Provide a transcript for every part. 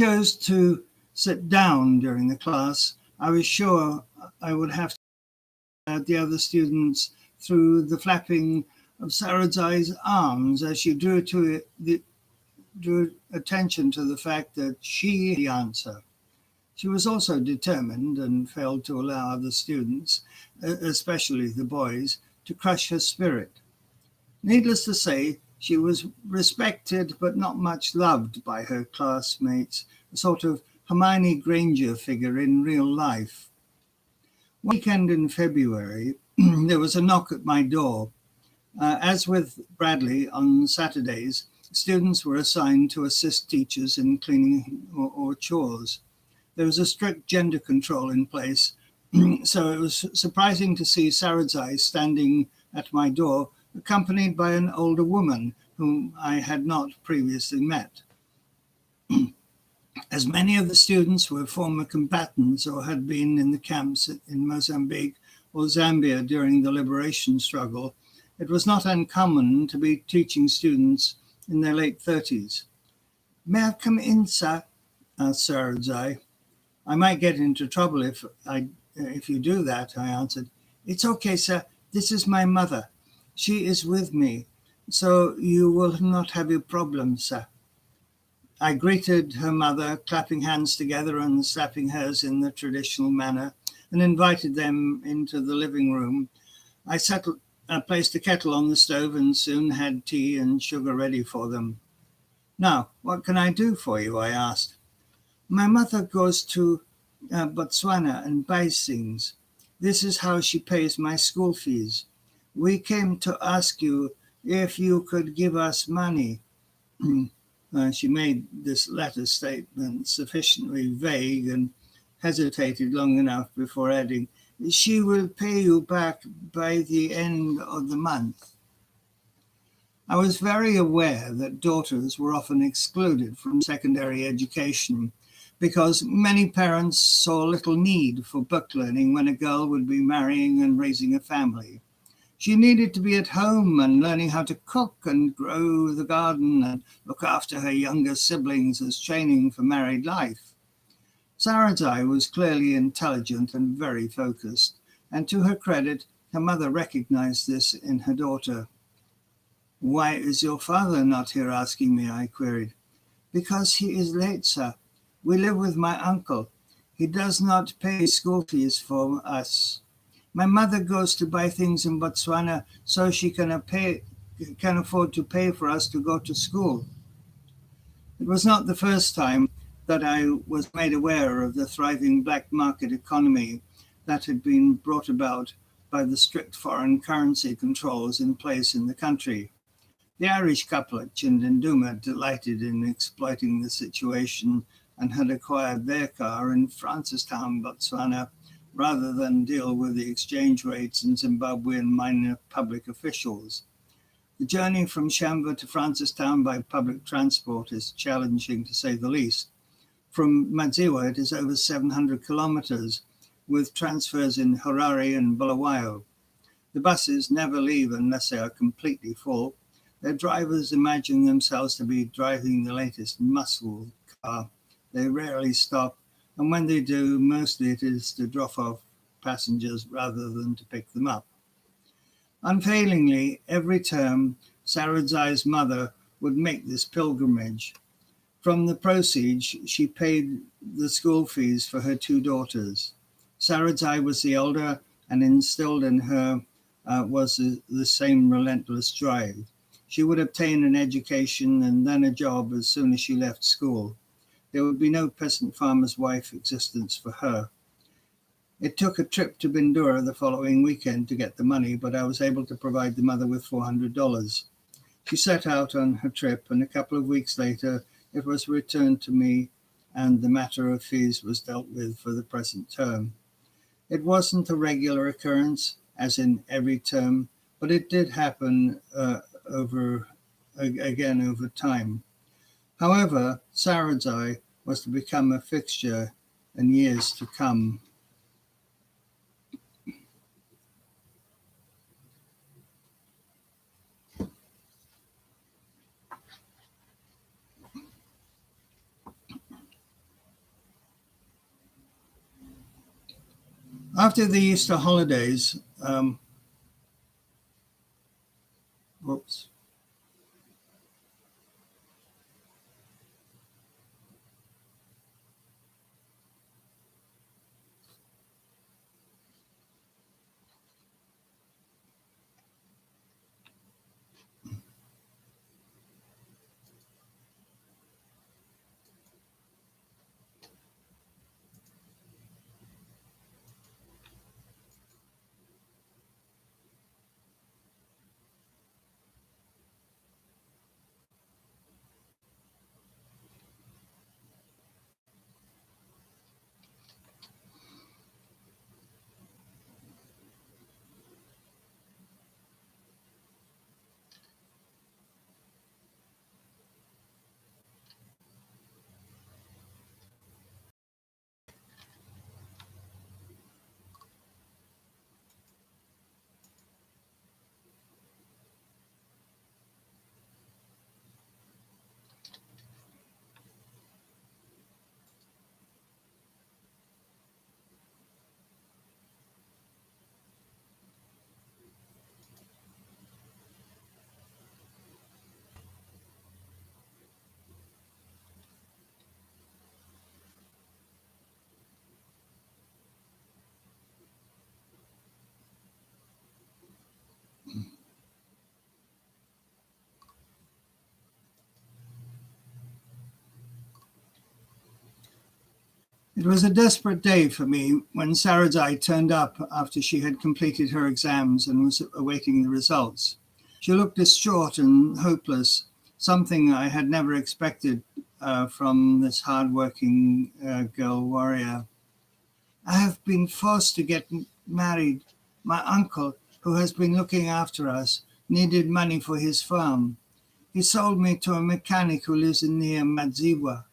chose to sit down during the class, I was sure I would have to the other students through the flapping of Sarudzai's arms as she drew attention to the fact that she the answer. She was also determined and failed to allow other students, especially the boys, to crush her spirit. Needless to say, she was respected but not much loved by her classmates, a sort of Hermione Granger figure in real life. One weekend in February, there was a knock at my door. As with Bradley on Saturdays, students were assigned to assist teachers in cleaning or chores. There was a strict gender control in place, so it was surprising to see Sarudzai standing at my door, accompanied by an older woman whom I had not previously met. As many of the students were former combatants or had been in the camps in Mozambique or Zambia during the liberation struggle, it was not uncommon to be teaching students in their late 30s. "May I come in, sir?" asked Sarudzai. "I might get into trouble if you do that," I answered. "It's okay, sir. This is my mother. She is with me, so you will not have a problem, sir." I greeted her mother, clapping hands together and slapping hers in the traditional manner, and invited them into the living room. I placed a kettle on the stove and soon had tea and sugar ready for them. "Now, what can I do for you?" I asked. "My mother goes to Botswana and buys things. This is how she pays my school fees. We came to ask you if you could give us money." She made this latter statement sufficiently vague and hesitated long enough before adding, "She will pay you back by the end of the month." I was very aware that daughters were often excluded from secondary education because many parents saw little need for book learning when a girl would be marrying and raising a family. She needed to be at home and learning how to cook and grow the garden and look after her younger siblings as training for married life. Sarudzai was clearly intelligent and very focused, and to her credit, her mother recognized this in her daughter. "Why is your father not here asking me?" I queried. "Because he is late, sir. We live with my uncle. He does not pay school fees for us. My mother goes to buy things in Botswana so she can afford to pay for us to go to school." It was not the first time that I was made aware of the thriving black market economy that had been brought about by the strict foreign currency controls in place in the country. The Irish couple at Chindinduma delighted in exploiting the situation and had acquired their car in Francistown, Botswana, rather than deal with the exchange rates and Zimbabwean minor public officials. The journey from Shamba to Francistown by public transport is challenging, to say the least. From Madziwa, it is over 700 kilometers, with transfers in Harare and Bulawayo. The buses never leave unless they are completely full. Their drivers imagine themselves to be driving the latest muscle car. They rarely stop, and when they do, mostly it is to drop off passengers rather than to pick them up. Unfailingly, every term, Sarudzai's mother would make this pilgrimage. From the proceeds, she paid the school fees for her two daughters. Sarudzai was the elder, and instilled in her was the same relentless drive. She would obtain an education and then a job as soon as she left school. There would be no peasant farmer's wife existence for her. It took a trip to Bindura the following weekend to get the money, but I was able to provide the mother with $400. She set out on her trip, and a couple of weeks later, it was returned to me, and the matter of fees was dealt with for the present term. It wasn't a regular occurrence, as in every term, but it did happen over time. However, Sarudzai was to become a fixture in years to come. After the Easter holidays, whoops. It was a desperate day for me when Sarudzai turned up after she had completed her exams and was awaiting the results. She looked distraught and hopeless, something I had never expected from this hardworking girl warrior. I have been forced to get married. My uncle, who has been looking after us, needed money for his farm. He sold me to a mechanic who lives near Madziwa.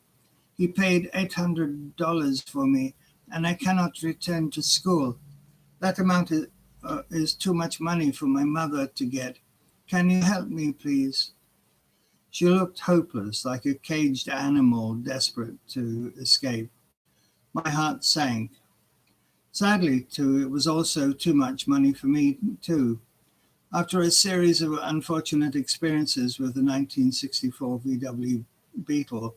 He paid $800 for me, and I cannot return to school. That amount is too much money for my mother to get. Can you help me, please? She looked hopeless, like a caged animal desperate to escape. My heart sank. Sadly, too, it was also too much money for me, too. After a series of unfortunate experiences with the 1964 VW Beetle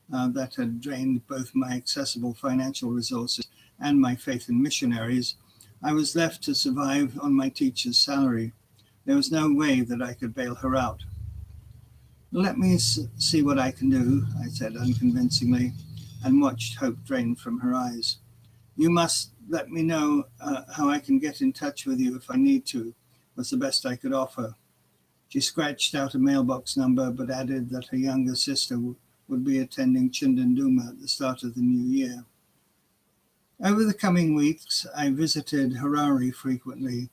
that had drained both my accessible financial resources and my faith in missionaries, I was left to survive on my teacher's salary. There was no way that I could bail her out. Let me see what I can do, I said unconvincingly, and watched hope drain from her eyes. You must let me know how I can get in touch with you if I need to, was the best I could offer. She scratched out a mailbox number, but added that her younger sister would be attending Chindanduma at the start of the new year. Over the coming weeks, I visited Harare frequently.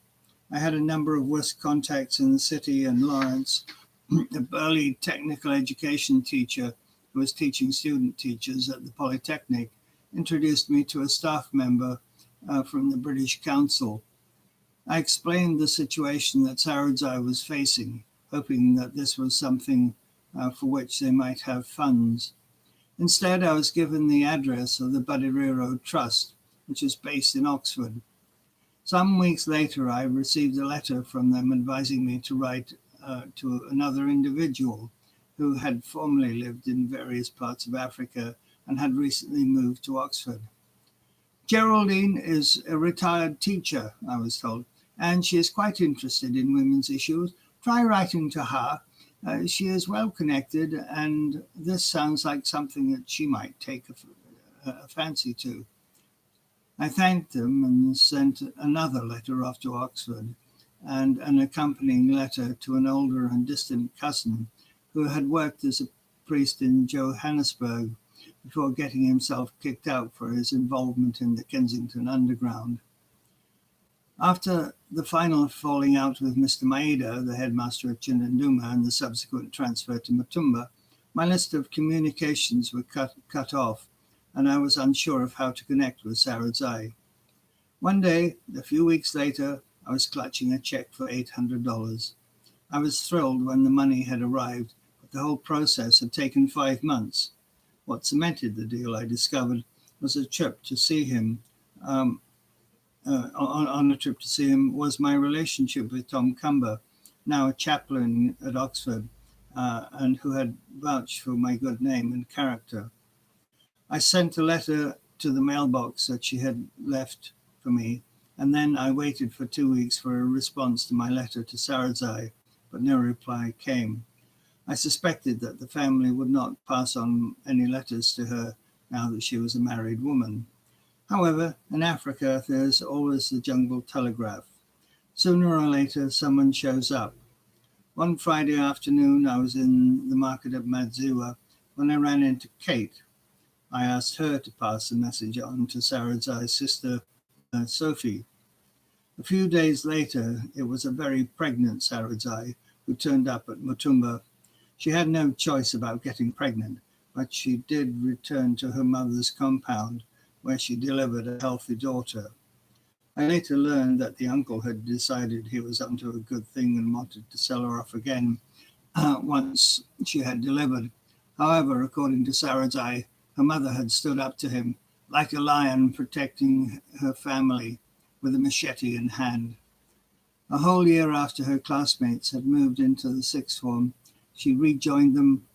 I had a number of West contacts in the city, and Lawrence, a burly technical education teacher who was teaching student teachers at the Polytechnic, introduced me to a staff member from the British Council. I explained the situation that Sarudzai was facing, hoping that this was something for which they might have funds. Instead, I was given the address of the Badiriro Trust, which is based in Oxford. Some weeks later, I received a letter from them advising me to write to another individual who had formerly lived in various parts of Africa and had recently moved to Oxford. Geraldine is a retired teacher, I was told, and she is quite interested in women's issues. Try writing to her. She is well connected, and this sounds like something that she might take a fancy to. I thanked them and sent another letter off to Oxford and an accompanying letter to an older and distant cousin who had worked as a priest in Johannesburg before getting himself kicked out for his involvement in the Kensington Underground. After the final falling out with Mr. Maeda, the headmaster at Chindanduma, and the subsequent transfer to Matumba, my list of communications were cut off, and I was unsure of how to connect with Sarudzai. One day, a few weeks later, I was clutching a check for $800. I was thrilled when the money had arrived, but the whole process had taken 5 months. What cemented the deal, I discovered, was a trip to see him on a trip to see him was my relationship with Tom Cumber, now a chaplain at Oxford, and who had vouched for my good name and character. I sent a letter to the mailbox that she had left for me, and then I waited for 2 weeks for a response to my letter to Sarudzai, but no reply came. I suspected that the family would not pass on any letters to her now that she was a married woman. However, in Africa, there's always the jungle telegraph. Sooner or later, someone shows up. One Friday afternoon, I was in the market of Madziwa when I ran into Kate. I asked her to pass the message on to Sarudzai's sister, Sophie. A few days later, it was a very pregnant Sarudzai who turned up at Mutumba. She had no choice about getting pregnant, but she did return to her mother's compound, where she delivered a healthy daughter. I later learned that the uncle had decided he was onto a good thing and wanted to sell her off again once she had delivered. However, according to Sarudzai, her mother had stood up to him like a lion protecting her family with a machete in hand. A whole year after her classmates had moved into the sixth form, she rejoined them,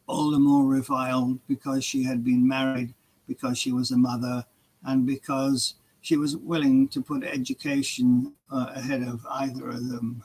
all the more reviled because she had been married, because she was a mother, and because she was willing to put education ahead of either of them.